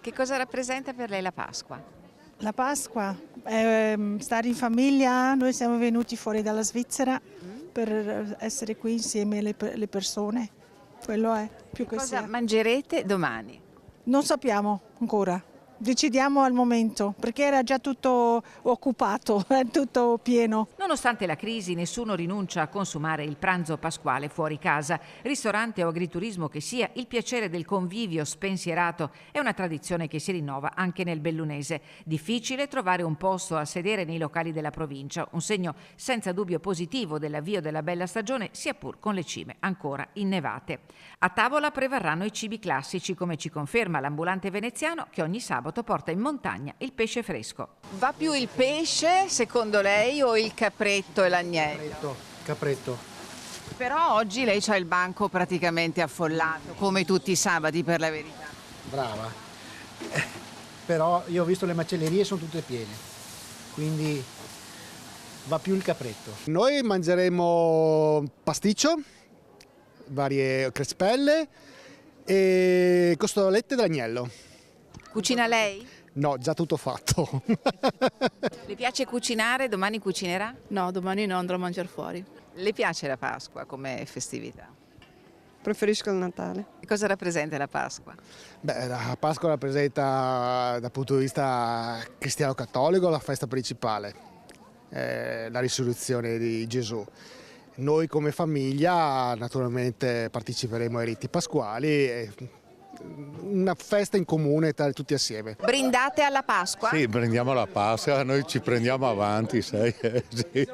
Che cosa rappresenta per lei la Pasqua? La Pasqua è stare in famiglia, noi siamo venuti fuori dalla Svizzera per essere qui insieme alle persone, quello è più che Cosa sia. mangerete domani? Non sappiamo ancora, decidiamo al momento perché era già tutto occupato, è tutto pieno. Nonostante la crisi, nessuno rinuncia a consumare il pranzo pasquale fuori casa. Ristorante o agriturismo che sia, il piacere del convivio spensierato è una tradizione che si rinnova anche nel bellunese. Difficile trovare un posto a sedere nei locali della provincia, un segno senza dubbio positivo dell'avvio della bella stagione, sia pur con le cime ancora innevate. A tavola prevarranno i cibi classici, come ci conferma l'ambulante veneziano che ogni sabato porta in montagna il pesce fresco. Va più il pesce, secondo lei, o il capretto e l'agnello? Capretto. Però oggi lei c'ha il banco praticamente affollato, come tutti i sabati per la verità. Brava. Però io ho visto le macellerie, sono tutte piene, quindi va più il capretto. Noi mangeremo pasticcio, varie crespelle e costolette d'agnello. Cucina lei? No, già tutto fatto. Le piace cucinare? Domani cucinerà? No, domani no, andrò a mangiare fuori. Le piace la Pasqua come festività? Preferisco il Natale. E cosa rappresenta la Pasqua? Beh, la Pasqua rappresenta dal punto di vista cristiano-cattolico la festa principale, la risurrezione di Gesù. Noi come famiglia naturalmente parteciperemo ai riti pasquali, una festa in comune tra tutti assieme. Brindate alla Pasqua? Sì, prendiamo la Pasqua, noi ci prendiamo avanti, sai? Sì.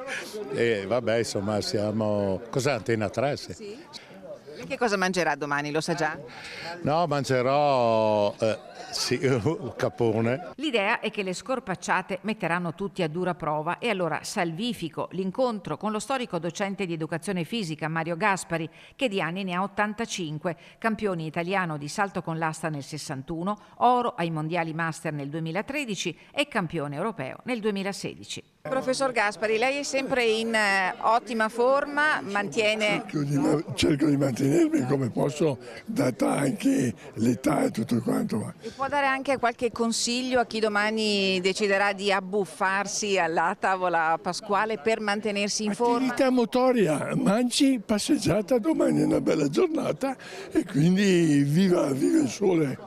E vabbè, insomma, siamo... Cos'è, Antena 3? Sì. Sì. Lei che cosa mangerà domani, lo sa già? No, mangerò sì, un capone. L'idea è che le scorpacciate metteranno tutti a dura prova e allora salvifico l'incontro con lo storico docente di educazione fisica Mario Gaspari, che di anni ne ha 85, campione italiano di salto con l'asta nel 61, oro ai mondiali master nel 2013 e campione europeo nel 2016. Professor Gaspari, lei è sempre in ottima forma, mantiene... Cerco di mantenermi come posso, data anche l'età e tutto quanto. E può dare anche qualche consiglio a chi domani deciderà di abbuffarsi alla tavola pasquale per mantenersi in forma? Attività motoria, mangi, passeggiata, domani è una bella giornata e quindi viva il sole.